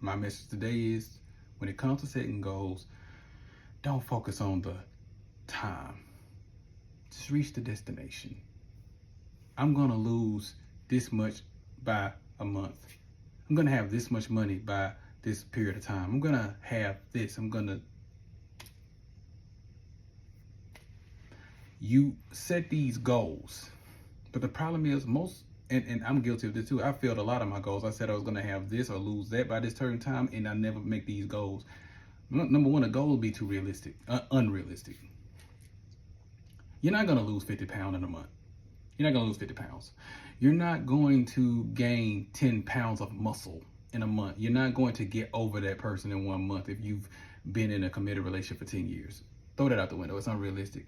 My message today is, when it comes to setting goals, don't focus on the time. Just reach the destination. I'm gonna lose this much by a month. I'm gonna have this much money by this period of time. I'm gonna have this. You set these goals. But the problem is and I'm guilty of this too. I failed a lot of my goals. I said I was gonna have this or lose that by this certain time, and I never make these goals. Number one, a goal will be too realistic, unrealistic. You're not gonna lose 50 pounds in a month. You're not gonna lose 50 pounds. You're not going to gain 10 pounds of muscle in a month. You're not going to get over that person in 1 month if you've been in a committed relationship for 10 years. Throw that out the window. It's unrealistic.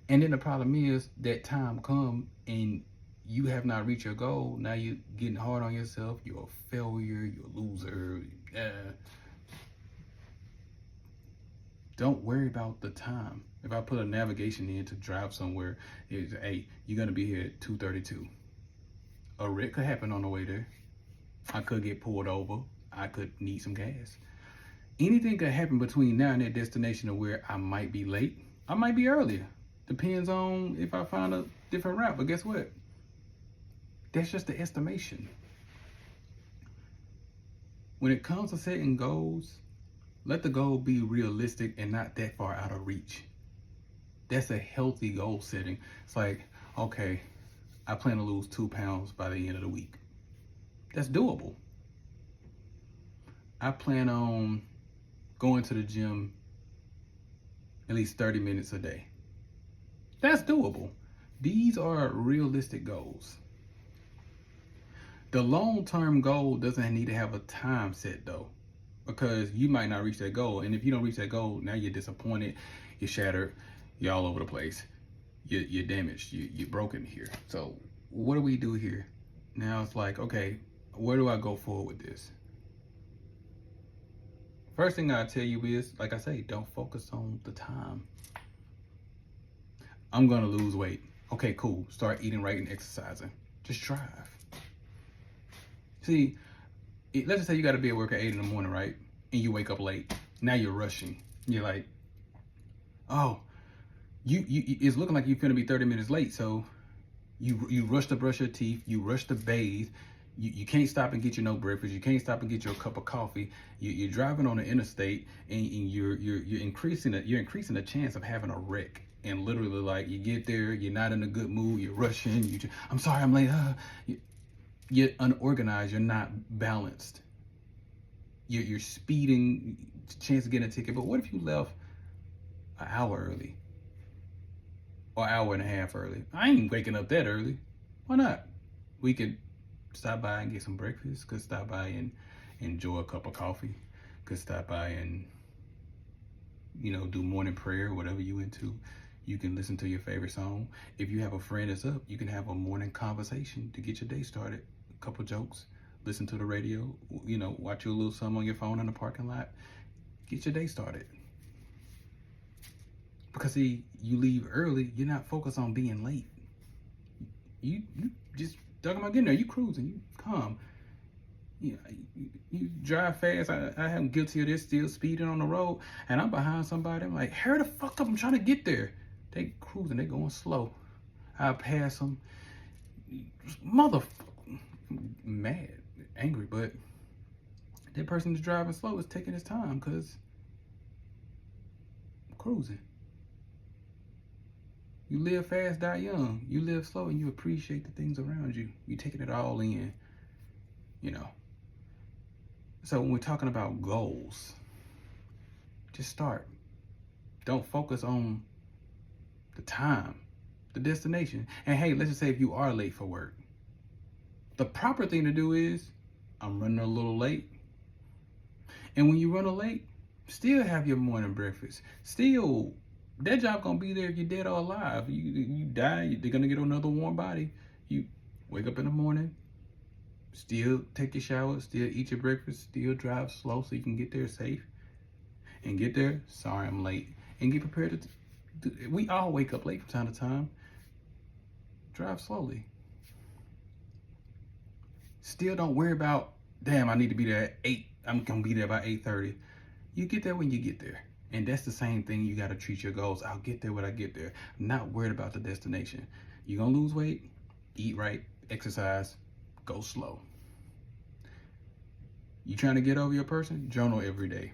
And then the problem is that time come and you have not reached your goal. Now you're getting hard on yourself. You're a failure. You're a loser. Don't worry about the time. If I put a navigation in to drive somewhere, it's, hey, you're gonna be here at 2:32. A wreck could happen on the way there. I could get pulled over. I could need some gas. Anything could happen between now and that destination of where I might be late. I might be earlier. Depends on if I find a different route. But guess what? That's just the estimation. When it comes to setting goals, let the goal be realistic and not that far out of reach. That's a healthy goal setting. It's like, okay, I plan to lose 2 pounds by the end of the week. That's doable. I plan on going to the gym at least 30 minutes a day. That's doable. These are realistic goals. The long-term goal doesn't need to have a time set though, because you might not reach that goal. And if you don't reach that goal, now you're disappointed, you're shattered, you're all over the place, you're damaged, you're broken here. So what do we do here? Now it's like, okay, where do I go forward with this? First thing I tell you is, like I say, don't focus on the time. I'm gonna lose weight. Okay, cool. Start eating right and exercising. Just drive. See, let's just say you gotta be at work at 8 in the morning, right? And you wake up late. Now you're rushing. You're like, oh, it's looking like you're gonna be 30 minutes late. So you rush to brush your teeth. You rush to bathe. You can't stop and get your no breakfast. You can't stop and get your cup of coffee. You're driving on the interstate, and you're increasing the chance of having a wreck. And literally, like, you get there, you're not in a good mood. You're rushing. I'm sorry, I'm late. You're unorganized. You're not balanced. You're speeding. Chance of getting a ticket. But what if you left an hour early, or an hour and a half early? I ain't waking up that early. Why not? We could stop by and get some breakfast. Could stop by and enjoy a cup of coffee. Could stop by and, do morning prayer, whatever you into. You can listen to your favorite song. If you have a friend that's up, you can have a morning conversation to get your day started. A couple jokes, listen to the radio, watch your little something on your phone in the parking lot. Get your day started. Because see, you leave early, you're not focused on being late. You just talking about getting there. You cruising, you calm. You drive fast. I am guilty of this, still speeding on the road, and I'm behind somebody. I'm like, hurry the fuck up, I'm trying to get there. They cruising, they going slow. I pass them. Motherfucker. Mad, angry, but that person that's driving slow is taking his time because I'm cruising. You live fast, die young. You live slow and you appreciate the things around you. You taking it all in, So when we're talking about goals, just start. Don't focus on the time, the destination. And hey, let's just say if you are late for work, the proper thing to do is, I'm running a little late. And when you run a late, still have your morning breakfast. Still, that job gonna be there if you're dead or alive. You die, they're gonna get another warm body. You wake up in the morning, still take your shower, still eat your breakfast, still drive slow so you can get there safe. And get there, sorry I'm late. And get prepared we all wake up late from time to time. Drive slowly. Still don't worry about, damn, I need to be there at 8 I'm gonna be there by 8:30. You get there when you get there. And that's the same thing you gotta treat your goals. I'll get there when I get there. I'm not worried about the destination. You're gonna lose weight, eat right, exercise, go slow. You trying to get over your person? Journal every day.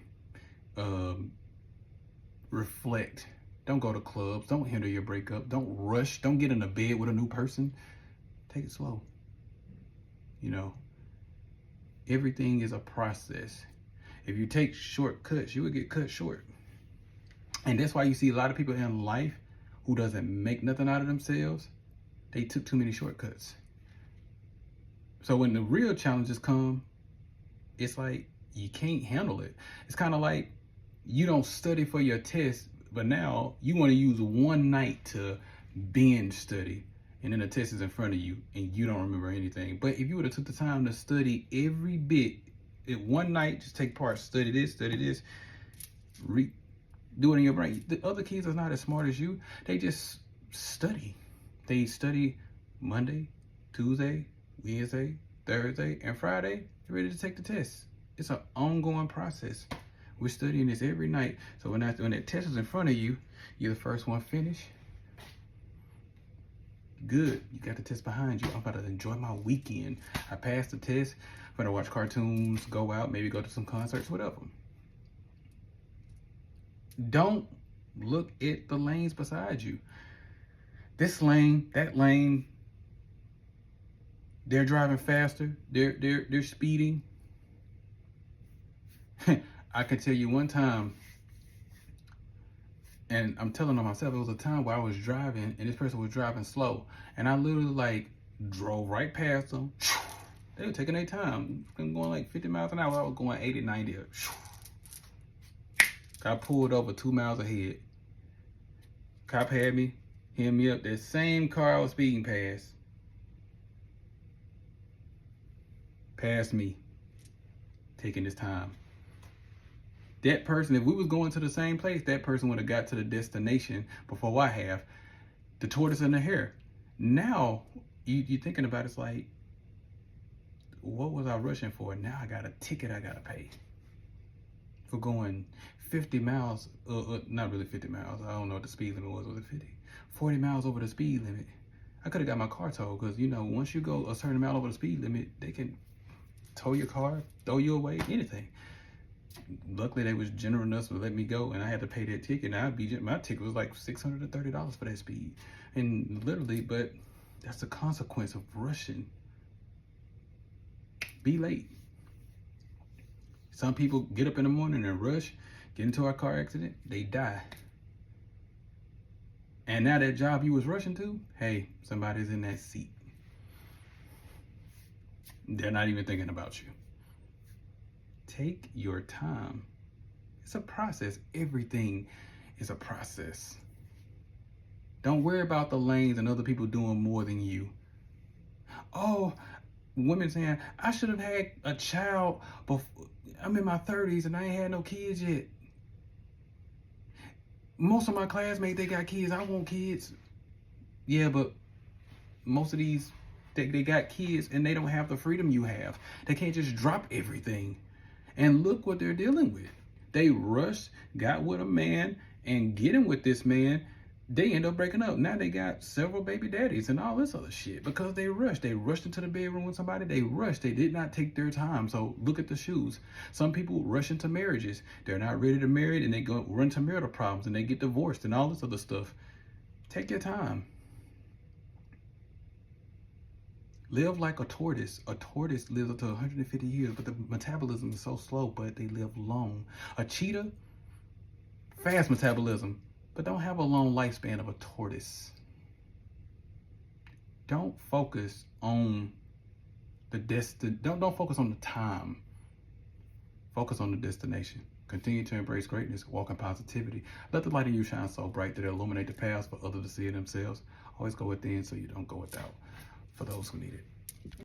Reflect. Don't go to clubs. Don't hinder your breakup. Don't rush. Don't get in a bed with a new person. Take it slow. You know, everything is a process. If you take shortcuts, you will get cut short. And that's why you see a lot of people in life who doesn't make nothing out of themselves. They took too many shortcuts. So when the real challenges come, it's like you can't handle it. It's kind of like you don't study for your test, but now you want to use one night to binge study, and then the test is in front of you and you don't remember anything. But if you would have took the time to study every bit at one night, just take part, study this, do it in your brain. The other kids are not as smart as you. They just study. They study Monday, Tuesday, Wednesday, Thursday, and Friday. They're ready to take the test. It's an ongoing process. We're studying this every night. So when that test is in front of you, you're the first one finished. Good. You got the test behind you. I'm about to enjoy my weekend. I passed the test. I'm going to watch cartoons, go out, maybe go to some concerts, whatever. Don't look at the lanes beside you. This lane, that lane, they're driving faster. They're speeding. I can tell you one time, and I'm telling on myself, it was a time where I was driving and this person was driving slow, and I literally like drove right past them. They were taking their time. Going like 50 miles an hour. I was going 80, 90. Got pulled over 2 miles ahead. Cop had me, hit me up. That same car I was speeding past me, taking this time. That person, if we was going to the same place, that person would have got to the destination before I have. The tortoise and the hare. Now, you thinking about it's like, what was I rushing for? Now I got a ticket I gotta pay for going 50 miles, not really 50 miles. I don't know what the speed limit was it 50? 40 miles over the speed limit. I could have got my car towed because, you know, once you go a certain amount over the speed limit, they can tow your car, throw you away, anything. Luckily, they was generous enough to let me go, and I had to pay that ticket. And my ticket was like $630 for that speed. And literally, but that's the consequence of rushing. Be late. Some people get up in the morning and rush, get into a car accident, they die. And now that job you was rushing to, hey, somebody's in that seat. They're not even thinking about you. Take your time. It's a process. Everything is a process. Don't worry about the lanes and other people doing more than you. Oh, women saying, I should have had a child before. I'm in my 30s and I ain't had no kids yet. Most of my classmates, they got kids. I want kids. Yeah, but most of these, they got kids and they don't have the freedom you have. They can't just drop everything. And look what they're dealing with. They rushed, got with a man, and getting with this man, they end up breaking up. Now they got several baby daddies and all this other shit because they rushed. They rushed into the bedroom with somebody. They rushed. They did not take their time. So look at the shoes. Some people rush into marriages. They're not ready to marry, and they go run to marital problems, and they get divorced and all this other stuff. Take your time. Live like a tortoise. A tortoise lives up to 150 years, but the metabolism is so slow, but they live long. A cheetah, fast metabolism, but don't have a long lifespan of a tortoise. Don't focus on the don't focus on the time. Focus on the destination. Continue to embrace greatness, walk in positivity. Let the light in you shine so bright that it illuminate the paths for others to see it themselves. Always go within so you don't go without. For those who need it.